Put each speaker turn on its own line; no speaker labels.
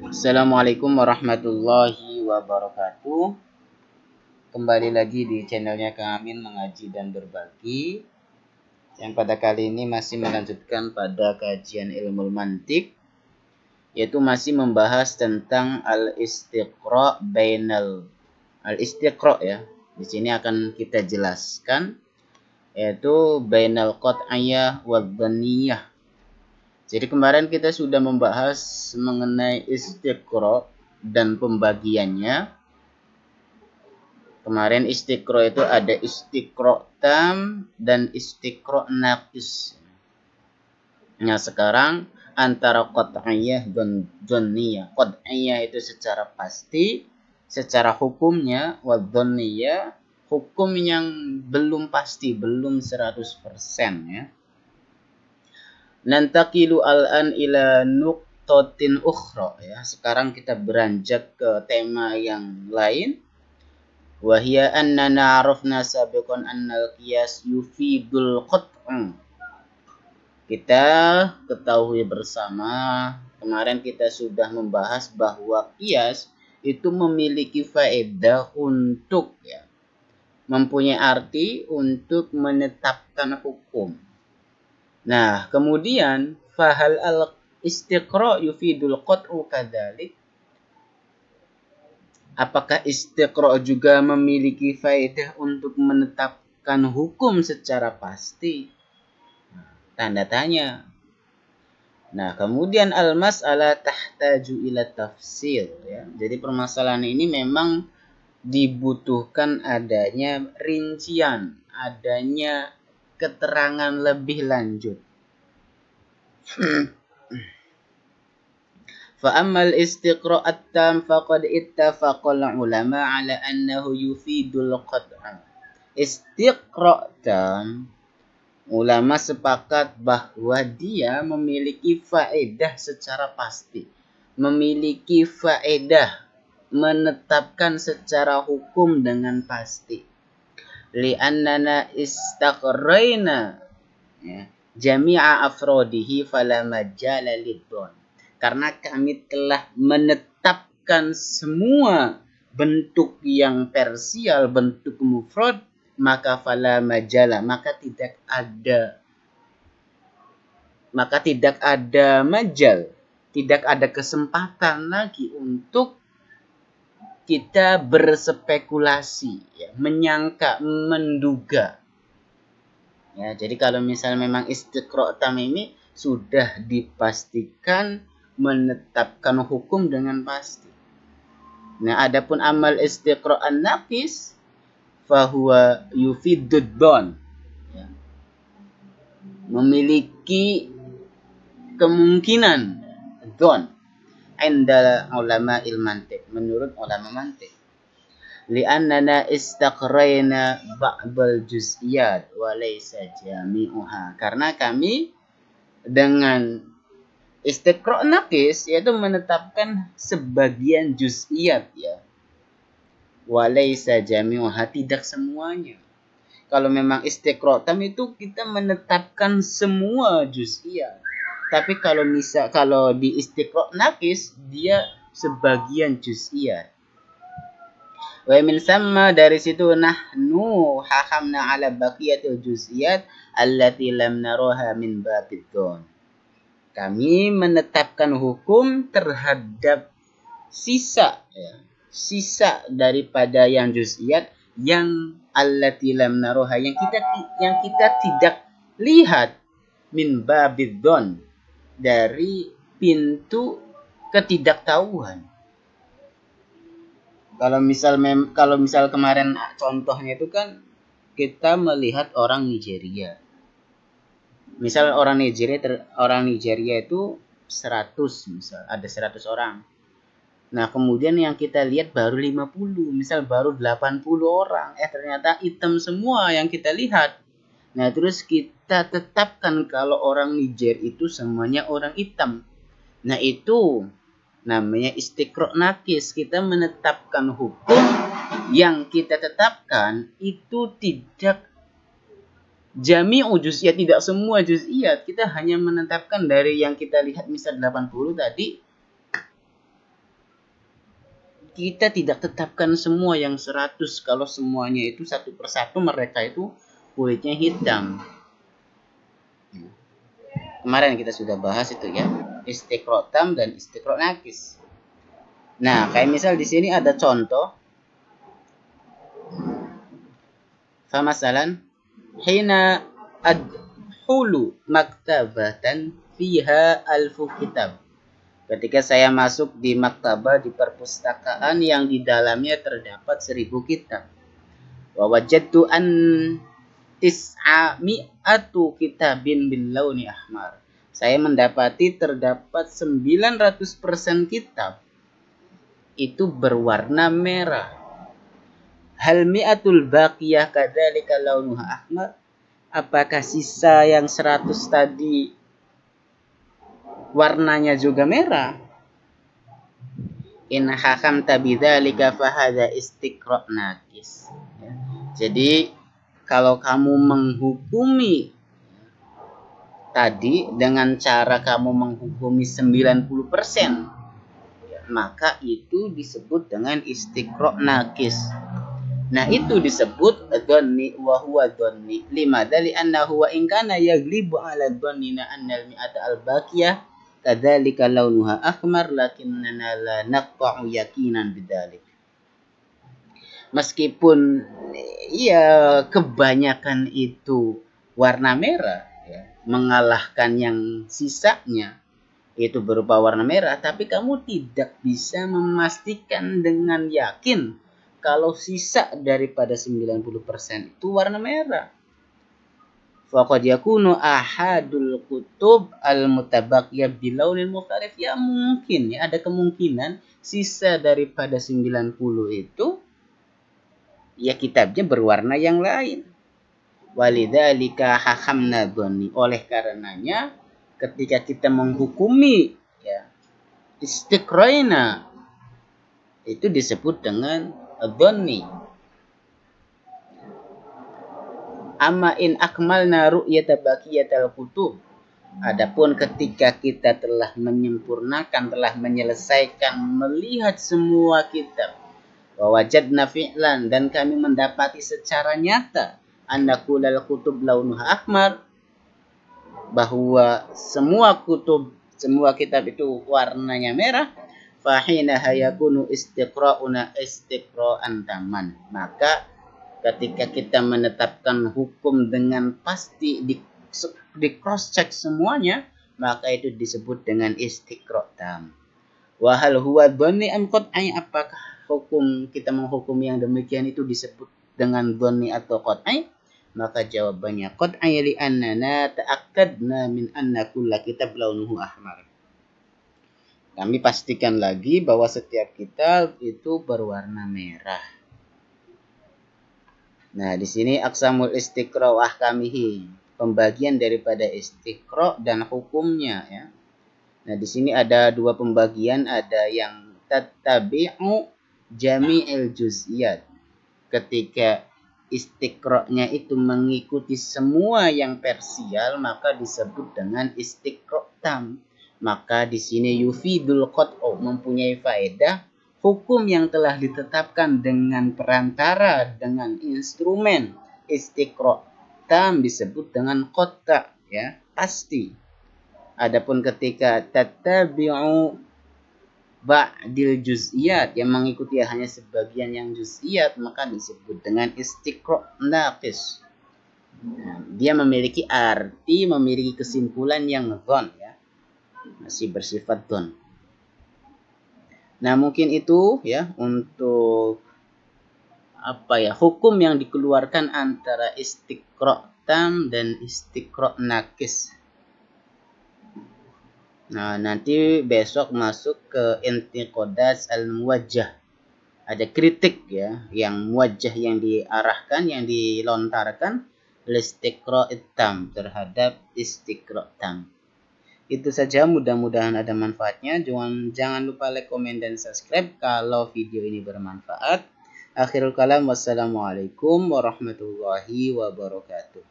Assalamualaikum warahmatullahi wabarakatuh. Kembali lagi di channelnya Kang Amin Mengaji dan Berbagi, yang pada kali ini masih melanjutkan pada kajian ilmu mantik, yaitu masih membahas tentang al-istiqra' ya. Di sini akan kita jelaskan, yaitu bainal qat'iyyah wad dhanniyah. Jadi kemarin kita sudah membahas mengenai istiqra' dan pembagiannya. Kemarin istiqra' itu ada istiqra' tam dan istiqra' naqis. Nah sekarang antara qat'iyyah dan dhanniyah. Qat'iyyah itu secara pasti, secara hukumnya, wa dhanniyah hukum yang belum pasti, belum 100% ya. Nantaqilu al'an ila nuqtatin ukhra ya. Sekarang kita beranjak ke tema yang lain. Wa hiya annana arafna sabiqan annal qiyas yufidul qat'u. Kita ketahui bersama, kemarin kita sudah membahas bahwa qiyas itu memiliki faedah untuk mempunyai arti untuk menetapkan hukum. Nah, kemudian fahal al-istiqra' yufidul qat'u kadzalik? Apakah istiqra' juga memiliki faedah untuk menetapkan hukum secara pasti? Tanda tanya. Nah, kemudian al-mas'alah tahtaju ila tafsir ya. Jadi permasalahan ini memang dibutuhkan adanya rincian, adanya keterangan lebih lanjut. Fa ammal istiqra' at-tam faqad ittafaqal ulama ala annahu yufidul qat'a. Istiqra' tam, ulama sepakat bahwa dia memiliki faedah secara pasti, memiliki faedah menetapkan secara hukum dengan pasti. Li'annana istaqrayna jami'a afrodihi fala majala lidhon. Karena kami telah menetapkan semua bentuk yang parsial, bentuk mufrad, maka fala majala, maka tidak ada majal, tidak ada kesempatan lagi untuk kita berspekulasi, menyangka, menduga. Ya, jadi kalau misalnya memang istiqra' tam ini sudah dipastikan menetapkan hukum dengan pasti. Nah, adapun amal istiqra' an-naqis fahuwa yufidud dhon. Ya. Memiliki kemungkinan dhon inda ulama mantiq, menurut ulama mantiq. Li'annana istaqrayna ba'dal juz'iyat wa laysa jami'uha. Karena kami dengan istiqra' naqis yaitu menetapkan sebagian juz'iyat ya. Wa laysa jami'uha, tidak semuanya. Kalau memang istiqra' tam itu kita menetapkan semua juz'iyat. Tapi kalau di istiqra' naqis dia sebagian juz'iyat. Wa min samma, dari situ nahnu hakamna ala baqiyatil juz'iyat allati lam naraha min babid dhon. Kami menetapkan hukum terhadap sisa daripada yang juz'iyat, yang allati lam naraha, yang kita tidak lihat, min babid dhon, dari pintu ketidaktahuan. Kalau misal kemarin contohnya itu kan kita melihat orang Nigeria. Misal orang Nigeria itu 100, misal ada 100 orang. Nah, kemudian yang kita lihat baru 50, misal baru 80 orang. Ternyata hitam semua yang kita lihat. Nah, terus kita tetapkan kalau orang Niger itu semuanya orang hitam. Nah, itu namanya istiqra' naqis. Kita menetapkan hukum yang kita tetapkan itu tidak jami'u juz'iyat, tidak semua juz'iyat. Kita hanya menetapkan dari yang kita lihat misal 80 tadi, kita tidak tetapkan semua yang 100. Kalau semuanya itu satu persatu mereka itu kulitnya hitam. Kemarin kita sudah bahas itu ya, istiqro' tam dan istiqro' nakis. Nah, kayak misal di sini ada contoh. Famasalan, hina adhulu maktabatan fiha alfu kitab. Ketika saya masuk di maktabah, di perpustakaan yang di dalamnya terdapat 1000 kitab. Wa wajadtu an tis'ami'atu kitabin bil launi ahmar. Saya mendapati terdapat 900% kitab itu berwarna merah. Hal mi'atul baqiyah kadzalika launuha ahmar? Apakah sisa yang 100 tadi warnanya juga merah? In hakamta bidzalika fahadza istiqra' nakis. Ya. Jadi kalau kamu menghukumi tadi dengan cara kamu menghukumi 90%, ya, maka itu disebut dengan istiqra' nakis. Nah, itu disebut dhanni wa huwa dhanni. Limadha li'annahu wa in kana yaglibu 'ala dhannina anna al-mi'ata al-baqiyah kadzalika launuha ahmar lakinnana la naqta'u yaqinan bidzalik. Meskipun ya kebanyakan itu warna merah ya, mengalahkan yang sisanya itu berupa warna merah, tapi kamu tidak bisa memastikan dengan yakin kalau sisa daripada 90% itu warna merah. Faqad yakunu ahadul kutub al-mutabaqiyah bilaunin mukhtalif. Ya mungkin ya, ada kemungkinan sisa daripada 90 itu ya kitabnya berwarna yang lain. Walidzalika hakamna dhanni. Oleh karenanya ketika kita menghukumi ya istiqraina itu disebut dengan dhanni. Amma in akmalna ru'yata baqiyatal kutub. Adapun ketika kita telah menyempurnakan, telah menyelesaikan melihat semua kitab, wa wajadna fi'lan, dan kami mendapati secara nyata anna kullal kutub launuha ahmar, bahwa semua kitab itu warnanya merah, fahina hayakunu istiqra'una istiqra'an taman. Maka ketika kita menetapkan hukum dengan pasti di cross check semuanya, maka itu disebut dengan istiqra' tam. Wa hal huwa dhanni am qat'i? Apakah hukum kita menghukum yang demikian itu disebut dengan dhanni atau qat'i? Maka jawabannya qat'i li annana ta'akkadna min anna kulla kitab launuhu ahmar. Kami pastikan lagi bahwa setiap kitab itu berwarna merah. Nah, di sini aqsamul istiqra' wa ahkamihi, pembagian daripada istiqra' dan hukumnya ya. Nah, di sini ada dua pembagian, ada yang tattabi'u jami'il juz'iyat. Ketika istiqra'nya itu mengikuti semua yang parsial, maka disebut dengan istiqra' tam. Maka di sini yufidul qat'u, mempunyai faedah hukum yang telah ditetapkan dengan perantara, dengan instrumen istiqra' tam disebut dengan qata' ya, pasti. Adapun ketika tattabi'u ba'dil juz'iyat, yang mengikuti hanya sebagian yang juz'iyat, maka disebut dengan istiqra' naqis. Nah, dia memiliki arti, memiliki kesimpulan yang dhon ya, masih bersifat dhon. Nah, mungkin itu ya untuk hukum yang dikeluarkan antara istiqra' tam dan istiqra' nakis. Nah, nanti besok masuk ke intiqadat al-muwajjah. Ada kritik ya, yang muwajjah, yang diarahkan, yang dilontarkan istiqra' tam terhadap istiqra' tam. Itu saja, mudah-mudahan ada manfaatnya. Jangan lupa like, komen, dan subscribe kalau video ini bermanfaat. Akhirul kalam, wassalamualaikum warahmatullahi wabarakatuh.